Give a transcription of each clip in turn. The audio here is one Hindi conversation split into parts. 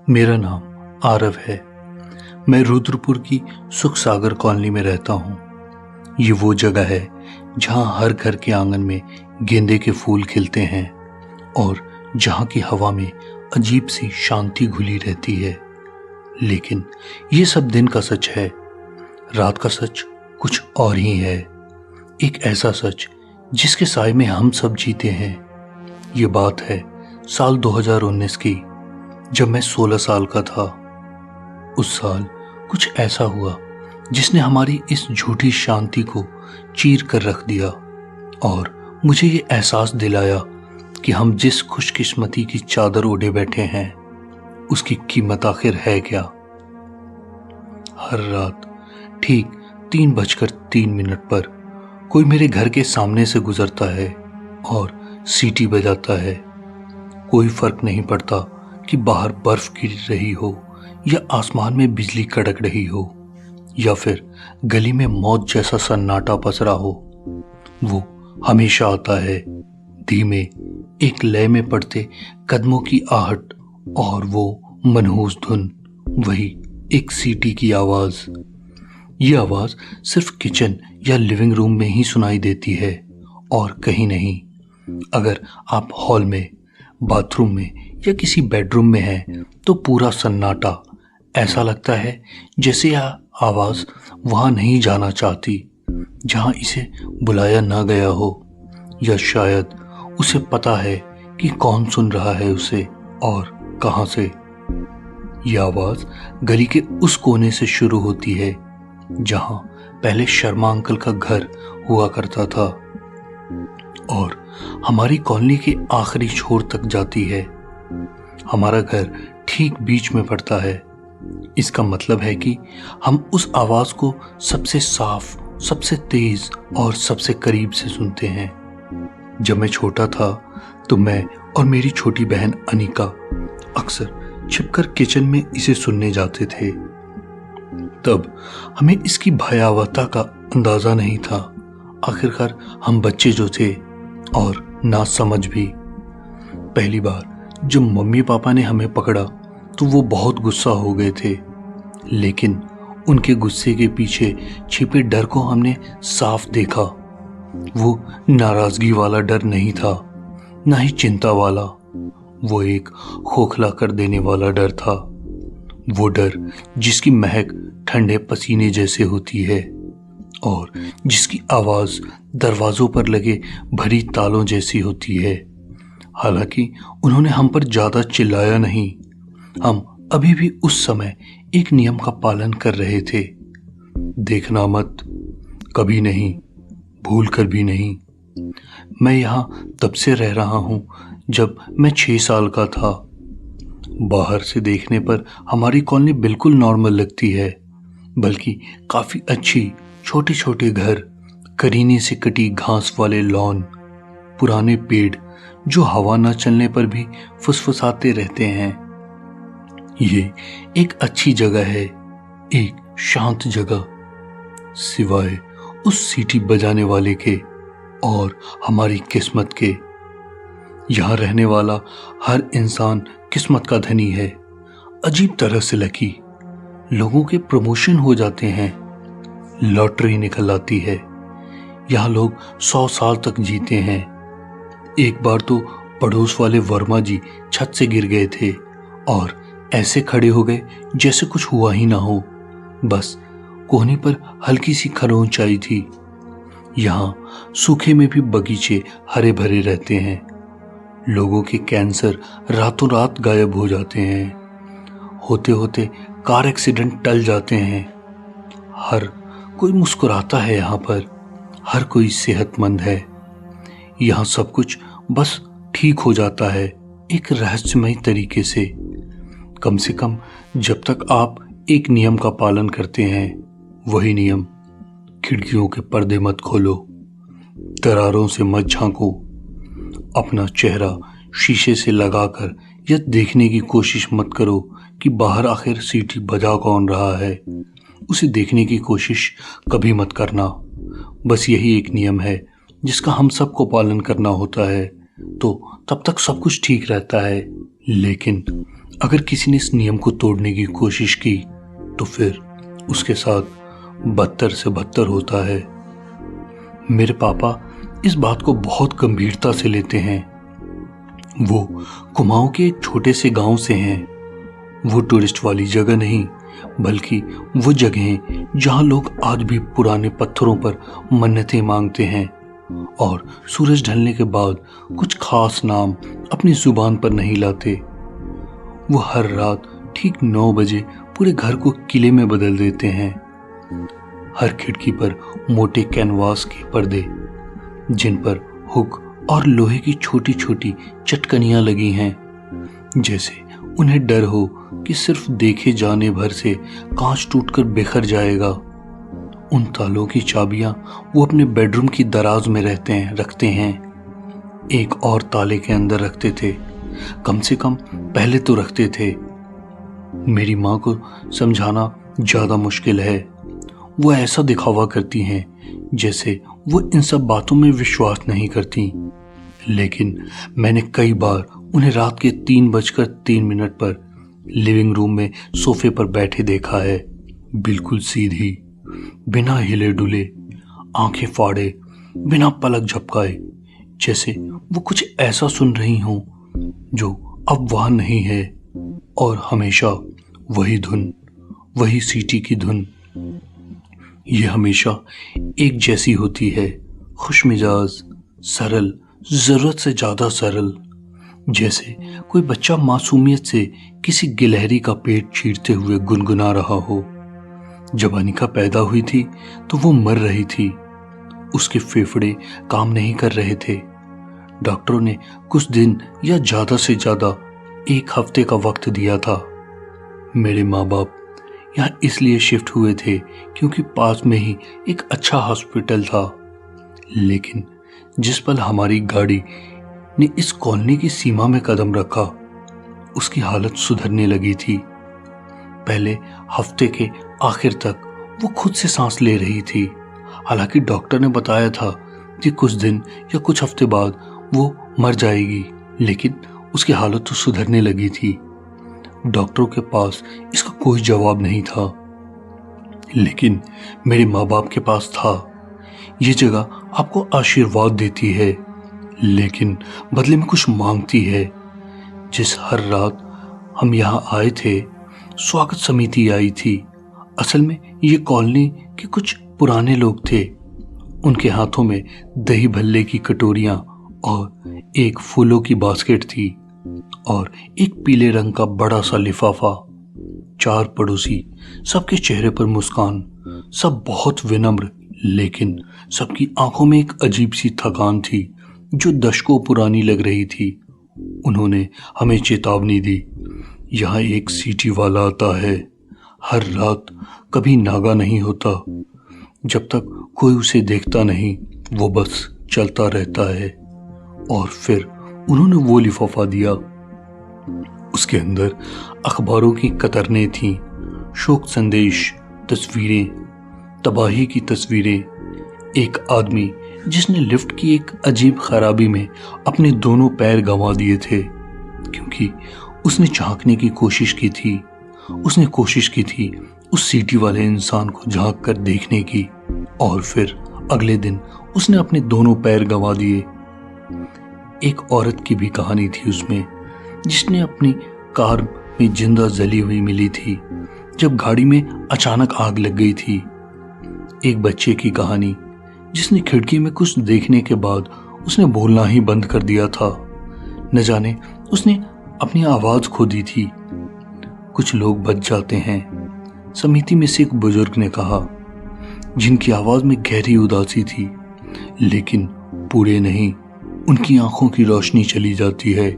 मेरा नाम आरव है। मैं रुद्रपुर की सुख सागर कॉलोनी में रहता हूँ। ये वो जगह है जहाँ हर घर के आंगन में गेंदे के फूल खिलते हैं और जहाँ की हवा में अजीब सी शांति घुली रहती है। लेकिन ये सब दिन का सच है, रात का सच कुछ और ही है। एक ऐसा सच जिसके साए में हम सब जीते हैं। ये बात है साल 2019 की, जब मैं 16 साल का था। उस साल कुछ ऐसा हुआ जिसने हमारी इस झूठी शांति को चीर कर रख दिया और मुझे ये एहसास दिलाया कि हम जिस खुशकिस्मती की चादर ओढ़े बैठे हैं उसकी कीमत आखिर है क्या। हर रात ठीक 3:03 पर कोई मेरे घर के सामने से गुजरता है और सीटी बजाता है। कोई फर्क नहीं पड़ता कि बाहर बर्फ गिर रही हो या आसमान में बिजली कड़क रही हो या फिर गली में मौत जैसा सन्नाटा पसरा हो। वो हमेशा आता है, धीमे एक लय में पड़ते कदमों की आहट और वो मनहूस धुन, वही एक सीटी की आवाज। ये आवाज सिर्फ किचन या लिविंग रूम में ही सुनाई देती है और कहीं नहीं। अगर आप हॉल में, बाथरूम में या किसी बेडरूम में हैं तो पूरा सन्नाटा। ऐसा लगता है जैसे यह आवाज वहां नहीं जाना चाहती जहां इसे बुलाया ना गया हो, या शायद उसे पता है कि कौन सुन रहा है उसे और कहां से। यह आवाज गली के उस कोने से शुरू होती है जहां पहले शर्मा अंकल का घर हुआ करता था और हमारी कॉलोनी के आखिरी छोर तक जाती है। हमारा घर ठीक बीच में पड़ता है। इसका मतलब है कि हम उस आवाज को सबसे साफ, सबसे तेज और सबसे करीब से सुनते हैं। जब मैं छोटा था तो मैं और मेरी छोटी बहन अनिका अक्सर छिपकर किचन में इसे सुनने जाते थे। तब हमें इसकी भयावहता का अंदाजा नहीं था। आखिरकार हम बच्चे जो थे और ना समझ भी। पहली बार जब मम्मी पापा ने हमें पकड़ा तो वो बहुत गुस्सा हो गए थे, लेकिन उनके गुस्से के पीछे छिपे डर को हमने साफ देखा। वो नाराजगी वाला डर नहीं था, ना ही चिंता वाला। वो एक खोखला कर देने वाला डर था। वो डर जिसकी महक ठंडे पसीने जैसे होती है और जिसकी आवाज दरवाजों पर लगे भरी तालों जैसी होती है। हालांकि उन्होंने हम पर ज्यादा चिल्लाया नहीं। हम अभी भी उस समय एक नियम का पालन कर रहे थे, देखना मत, कभी नहीं, भूल कर भी नहीं। मैं यहाँ तब से रह रहा हूँ जब मैं 6 साल का था। बाहर से देखने पर हमारी कॉलोनी बिल्कुल नॉर्मल लगती है, बल्कि काफी अच्छी छोटे छोटे घर, करीने से कटी घास वाले लॉन, पुराने पेड़ जो हवा न चलने पर भी फुसफुसाते रहते हैं। ये एक अच्छी जगह है, एक शांत जगह, सिवाय उस सीटी बजाने वाले के और हमारी किस्मत के। यहाँ रहने वाला हर इंसान किस्मत का धनी है, अजीब तरह से लकी। लोगों के प्रमोशन हो जाते हैं, लॉटरी निकल आती है। यहाँ लोग 100 साल तक जीते हैं। एक बार तो पड़ोस वाले वर्मा जी छत से गिर गए थे और ऐसे खड़े हो गए जैसे कुछ हुआ ही ना हो। बस कोहनी पर हल्की सी खरोंच आई थी। यहाँ सूखे में भी बगीचे हरे भरे रहते हैं। लोगों के कैंसर रातों रात गायब हो जाते हैं। होते होते कार एक्सीडेंट टल जाते हैं। हर कोई मुस्कुराता है यहाँ पर, हर कोई सेहतमंद है। यहाँ सब कुछ बस ठीक हो जाता है एक रहस्यमय तरीके से कम जब तक आप एक नियम का पालन करते हैं। वही नियम, खिड़कियों के पर्दे मत खोलो, दरारों से मत झांको, अपना चेहरा शीशे से लगाकर यह देखने की कोशिश मत करो कि बाहर आखिर सीटी बजा कौन रहा है। उसे देखने की कोशिश कभी मत करना। बस यही एक नियम है जिसका हम सबको पालन करना होता है। तो तब तक सब कुछ ठीक रहता है, लेकिन अगर किसी ने इस नियम को तोड़ने की कोशिश की तो फिर उसके साथ बदतर से बदतर होता है। मेरे पापा इस बात को बहुत गंभीरता से लेते हैं। वो कुमाऊं के एक छोटे से गांव से हैं। वो टूरिस्ट वाली जगह नहीं, बल्कि वो जगह जहां लोग आज भी पुराने पत्थरों पर मन्नतें मांगते हैं और सूरज ढलने के बाद कुछ खास नाम अपनी जुबान पर नहीं लाते। वो हर रात ठीक 9 बजे पूरे घर को किले में बदल देते हैं। हर खिड़की पर मोटे कैनवास के पर्दे, जिन पर हुक और लोहे की छोटी छोटी चटकनियां लगी हैं, जैसे उन्हें डर हो कि सिर्फ देखे जाने भर से कांच टूटकर बिखर जाएगा। उन तालों की चाबियां वो अपने बेडरूम की दराज में रखते हैं। एक और ताले के अंदर रखते थे, कम से कम पहले तो रखते थे। मेरी माँ को समझाना ज्यादा मुश्किल है। वो ऐसा दिखावा करती हैं जैसे वो इन सब बातों में विश्वास नहीं करती, लेकिन मैंने कई बार उन्हें रात के 3:03 पर लिविंग रूम में सोफे पर बैठे देखा है, बिल्कुल सीधी, बिना हिले डुले, आंखें फाड़े, बिना पलक झपकाए, जैसे वो कुछ ऐसा सुन रही हों जो अब वहां नहीं है। और हमेशा वही धुन, वही सीटी की धुन। ये हमेशा एक जैसी होती है, खुशमिजाज, सरल, जरूरत से ज्यादा सरल, जैसे कोई बच्चा मासूमियत से किसी गिलहरी का पेट चीरते हुए गुनगुना रहा हो। जब अनिका पैदा हुई थी तो वो मर रही थी। उसके फेफड़े काम नहीं कर रहे थे। डॉक्टरों ने कुछ दिन या ज्यादा से ज्यादा 1 हफ्ते का वक्त दिया था। मेरे माँ बाप यहाँ इसलिए शिफ्ट हुए थे क्योंकि पास में ही एक अच्छा हॉस्पिटल था। लेकिन जिस पल हमारी गाड़ी ने इस कॉलोनी की सीमा में कदम रखा, उसकी हालत सुधरने लगी थी। पहले हफ्ते के आखिर तक वो खुद से सांस ले रही थी। हालांकि डॉक्टर ने बताया था कि कुछ दिन या कुछ हफ्ते बाद वो मर जाएगी, लेकिन उसकी हालत तो सुधरने लगी थी। डॉक्टरों के पास इसका कोई जवाब नहीं था, लेकिन मेरे माँ बाप के पास था। ये जगह आपको आशीर्वाद देती है, लेकिन बदले में कुछ मांगती है। जिस हर रात हम यहाँ आए थे, स्वागत समिति आई थी। असल में ये कॉलोनी के कुछ पुराने लोग थे। उनके हाथों में दही भल्ले की कटोरियां और एक फूलों की बास्केट थी और एक पीले रंग का बड़ा सा लिफाफा। 4 पड़ोसी, सबके चेहरे पर मुस्कान, सब बहुत विनम्र, लेकिन सबकी आंखों में एक अजीब सी थकान थी जो दशकों पुरानी लग रही थी। उन्होंने हमें चेतावनी दी, यहाँ एक सीटी वाला आता है, हर रात, कभी नागा नहीं होता। जब तक कोई उसे देखता नहीं वो बस चलता रहता है। और फिर उन्होंने वो लिफाफा दिया। उसके अंदर अखबारों की कतरनें थीं, शोक संदेश, तस्वीरें, तबाही की तस्वीरें। एक आदमी जिसने लिफ्ट की एक अजीब खराबी में अपने दोनों पैर गंवा दिए थे क्योंकि उसने झांकने की कोशिश की थी। उसने कोशिश की थी उस सीटी वाले इंसान को झांक कर देखने की, और फिर अगले दिन उसने अपने दोनों पैर गंवा दिए। एक औरत की भी कहानी थी उसमें, जिसने अपनी कार में जिंदा जली हुई मिली थी जब गाड़ी में अचानक आग लग गई थी। एक बच्चे की कहानी, जिसने खिड़की में कुछ देखने के बाद उसने बोलना ही बंद कर दिया था। न जाने उसने अपनी आवाज खो दी थी। कुछ लोग बच जाते हैं, समिति में से एक बुजुर्ग ने कहा, जिनकी आवाज में गहरी उदासी थी, लेकिन पूरे नहीं। उनकी आंखों की रोशनी चली जाती है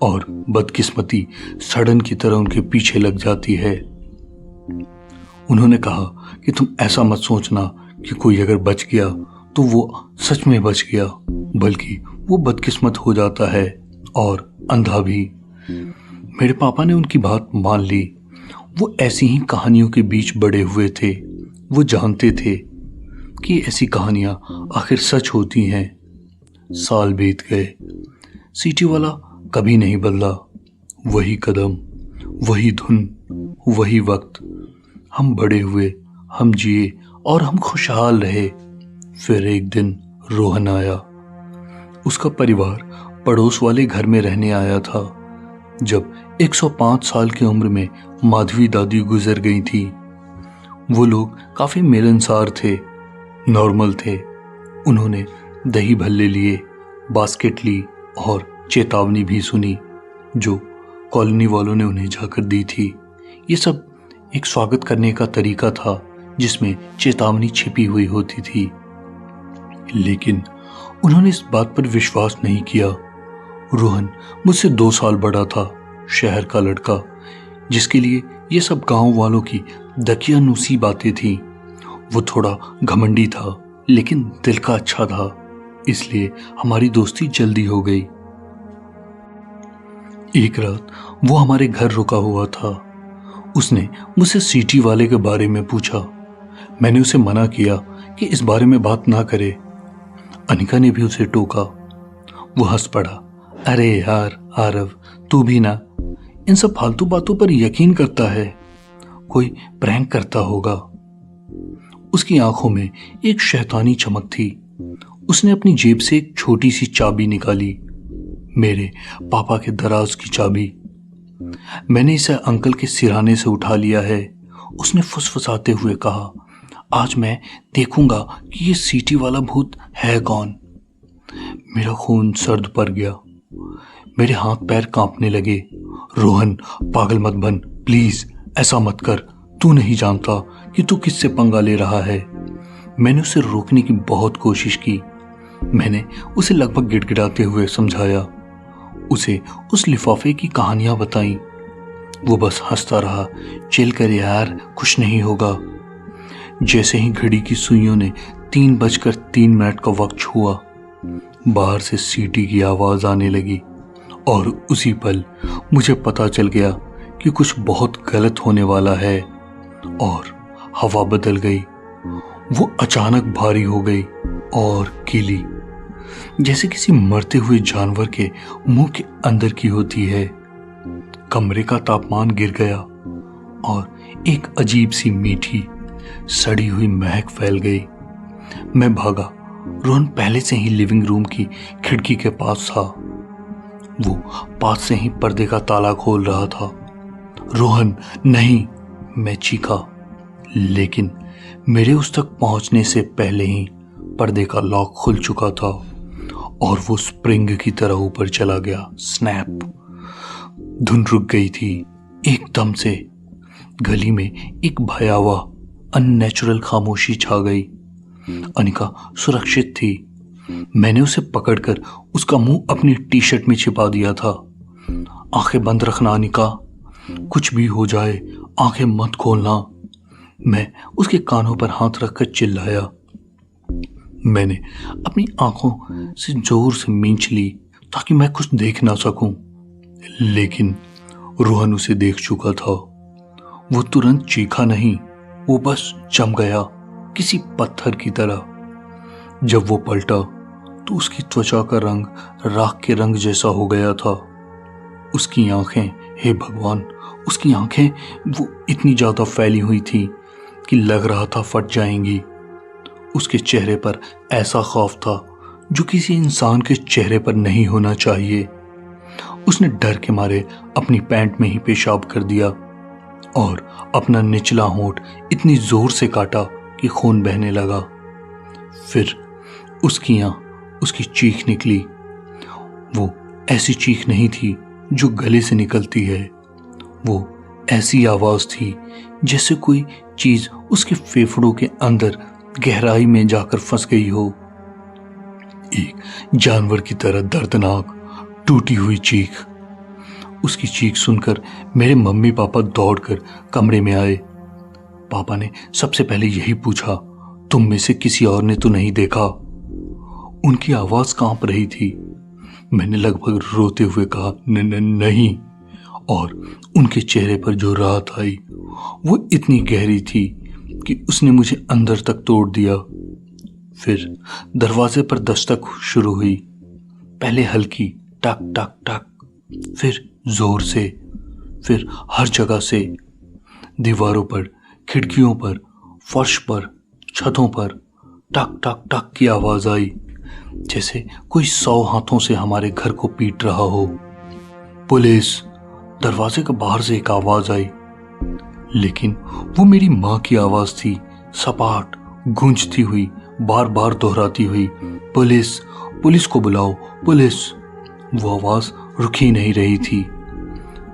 और बदकिस्मती सड़न की तरह उनके पीछे लग जाती है। उन्होंने कहा कि तुम ऐसा मत सोचना कि कोई अगर बच गया तो वो सच में बच गया, बल्कि वो बदकिस्मत हो जाता है और अंधा भी। मेरे पापा ने उनकी बात मान ली। वो ऐसी ही कहानियों के बीच बड़े हुए थे। वो जानते थे कि ऐसी कहानियां आखिर सच होती हैं। साल बीत गए, सीटी वाला कभी नहीं बदला। वही कदम, वही धुन, वही वक्त। हम बड़े हुए, हम जिए और हम खुशहाल रहे। फिर एक दिन रोहन आया। उसका परिवार पड़ोस वाले घर में रहने आया था। जब 105 साल की उम्र में माधवी दादी गुजर गई थी। वो लोग काफी मिलनसार थे, नॉर्मल थे। उन्होंने दही भल्ले लिए, बास्केट ली और चेतावनी भी सुनी जो कॉलोनी वालों ने उन्हें जाकर दी थी। ये सब एक स्वागत करने का तरीका था जिसमें चेतावनी छिपी हुई होती थी। लेकिन उन्होंने इस बात पर विश्वास नहीं किया। रोहन मुझसे 2 साल बड़ा था, शहर का लड़का, जिसके लिए ये सब गांव वालों की दकियानूसी बातें थी। वो थोड़ा घमंडी था लेकिन दिल का अच्छा था, इसलिए हमारी दोस्ती जल्दी हो गई। एक रात वो हमारे घर रुका हुआ था। उसने मुझसे सीटी वाले के बारे में पूछा। मैंने उसे मना किया कि इस बारे में बात ना करे। अनिका ने भी उसे टोका। वो हंस पड़ा। अरे यार आरव, तू भी ना इन सब फालतू बातों पर यकीन करता है। कोई प्रैंक करता होगा। उसकी आंखों में एक शैतानी चमक थी। उसने अपनी जेब से एक छोटी सी चाबी निकाली, मेरे पापा के दराज की चाबी। मैंने इसे अंकल के सिरहाने से उठा लिया है। उसने फुसफुसाते हुए कहा, आज मैं देखूंगा कि ये सीटी वाला भूत है कौन। मेरा खून सर्द पड़ गया। मेरे हाथ पैर कांपने लगे। रोहन, पागल मत बन, प्लीज ऐसा मत कर। तू नहीं जानता कि तू किससे पंगा ले रहा है। मैंने उसे रोकने की बहुत कोशिश की। मैंने उसे लगभग गिड़गिड़ाते हुए समझाया, उसे उस लिफाफे की कहानियां बताई। वो बस हंसता रहा। चिल कर यार, कुछ नहीं होगा। जैसे ही घड़ी की सुइयों ने 3:03 का वक्त छुआ, बाहर से सीटी की आवाज आने लगी और उसी पल मुझे पता चल गया कि कुछ बहुत गलत होने वाला है। और हवा बदल गई। वो अचानक भारी हो गई और गीली, जैसे किसी मरते हुए जानवर के मुंह के अंदर की होती है। कमरे का तापमान गिर गया और एक अजीब सी मीठी सड़ी हुई महक फैल गई। मैं भागा। रोहन पहले से ही लिविंग रूम की खिड़की के पास था। वो पास से ही पर्दे का ताला खोल रहा था। रोहन नहीं, मैं चीखा, लेकिन मेरे उस तक पहुंचने से पहले ही पर्दे का लॉक खुल चुका था और वो स्प्रिंग की तरह ऊपर चला गया। स्नैप! धुन रुक गई थी एकदम से। गली में एक भयावह अननेचुरल खामोशी छा गई। अनिका सुरक्षित थी। मैंने उसे पकड़कर उसका मुंह अपनी टी शर्ट में छिपा दिया था। आंखें बंद रखना अनिका, कुछ भी हो जाए आंखें मत खोलना। मैं उसके कानों पर हाथ रखकर चिल्लाया। मैंने अपनी आंखों से जोर से मींच ली ताकि मैं कुछ देख ना सकूं, लेकिन रोहन उसे देख चुका था। वो तुरंत चीखा नहीं, वो बस जम गया किसी पत्थर की तरह। जब वो पलटा तो उसकी त्वचा का रंग राख के रंग जैसा हो गया था। उसकी आंखें, हे भगवान, उसकी आंखें वो इतनी ज्यादा फैली हुई थी कि लग रहा था फट जाएंगी। उसके चेहरे पर ऐसा खौफ था जो किसी इंसान के चेहरे पर नहीं होना चाहिए। उसने डर के मारे अपनी पैंट में ही पेशाब कर दिया और अपना निचला होंठ इतनी जोर से काटा कि खून बहने लगा। फिर उसकी चीख निकली। वो ऐसी चीख नहीं थी जो गले से निकलती है। वो ऐसी आवाज थी जैसे कोई चीज उसके फेफड़ों के अंदर गहराई में जाकर फंस गई हो। एक जानवर की तरह दर्दनाक, टूटी हुई चीख। उसकी चीख सुनकर मेरे मम्मी पापा दौड़कर कमरे में आए। पापा ने सबसे पहले यही पूछा, तुम में से किसी और ने तो नहीं देखा? उनकी आवाज कांप रही थी। मैंने लगभग रोते हुए कहा, नहीं। और उनके चेहरे पर जो राहत आई वो इतनी गहरी थी कि उसने मुझे अंदर तक तोड़ दिया। फिर दरवाजे पर दस्तक शुरू हुई, पहले हल्की, टक टक टक, फिर जोर से, फिर हर जगह से, दीवारों पर, खिड़कियों पर, फर्श पर, छतों पर टक टक टक की आवाज आई, जैसे कोई 100 हाथों से हमारे घर को पीट रहा हो। पुलिस! दरवाजे के बाहर से एक आवाज आई, लेकिन वो मेरी माँ की आवाज थी, सपाट, गूंजती हुई, बार बार दोहराती हुई, पुलिस! पुलिस को बुलाओ, पुलिस! वो आवाज रुक ही नहीं रही थी।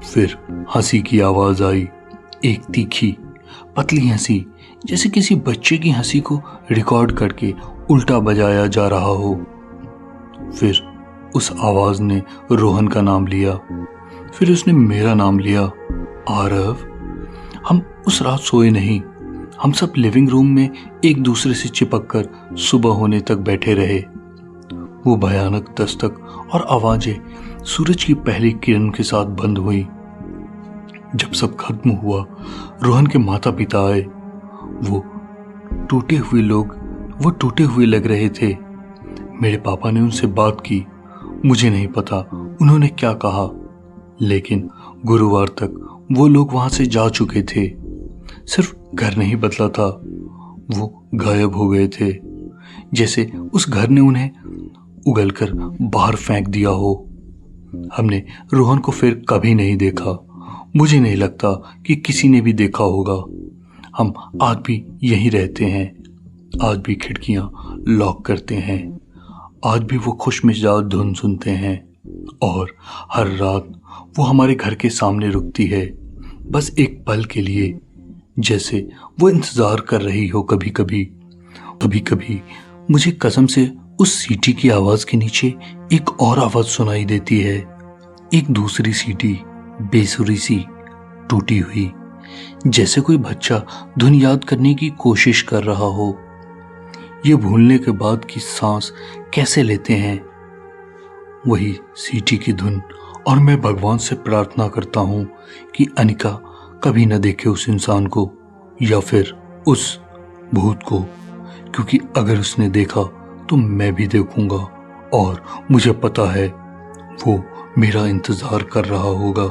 फिर हंसी की आवाज आई, एक तीखी, पतली हंसी, जैसे किसी बच्चे की हंसी को रिकॉर्ड करके उल्टा बजाया जा रहा हो। फिर उस आवाज ने रोहन का नाम लिया, फिर उसने मेरा नाम लिया, आरव। हम उस रात सोए नहीं, हम सब लिविंग रूम में एक दूसरे से चिपक कर सुबह होने तक बैठे रहे। वो भयानक दस्तक और आवाजें सूरज की पहली किरण के साथ बंद हुई। जब सब खत्म हुआ, रोहन के माता पिता आए। वो टूटे हुए लग रहे थे। मेरे पापा ने उनसे बात की। मुझे नहीं पता उन्होंने क्या कहा, लेकिन गुरुवार तक वो लोग वहां से जा चुके थे। सिर्फ घर नहीं बदला था, वो गायब हो गए थे, जैसे उस घर ने उन्हें उगलकर बाहर फेंक दिया हो। हमने रोहन को फिर कभी नहीं देखा। मुझे नहीं लगता कि किसी ने भी देखा होगा। हम आज भी यहीं रहते हैं, आज भी खिड़कियां लॉक करते हैं, आज भी वो खुशमिजाज धुन सुनते हैं, और हर रात वो हमारे घर के सामने रुकती है, बस एक पल के लिए, जैसे वो इंतजार कर रही हो। कभी कभी मुझे कसम से उस सीटी की आवाज के नीचे एक और आवाज सुनाई देती है, एक दूसरी सीटी, बेसुरी सी, टूटी हुई, जैसे कोई बच्चा धुन याद करने की कोशिश कर रहा हो। ये भूलने के बाद की सांस कैसे लेते हैं, वही सीटी की धुन। और मैं भगवान से प्रार्थना करता हूं कि अनिका कभी न देखे उस इंसान को या फिर उस भूत को, क्योंकि अगर उसने देखा तो मैं भी देखूंगा, और मुझे पता है वो मेरा इंतजार कर रहा होगा।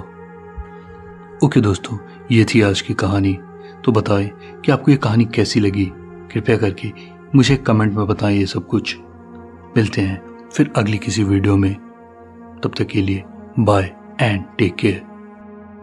ओके दोस्तों, ये थी आज की कहानी। तो बताएं कि आपको ये कहानी कैसी लगी। कृपया करके मुझे कमेंट में बताएं ये सब कुछ। मिलते हैं फिर अगली किसी वीडियो में। तब तक के लिए बाय एंड टेक केयर।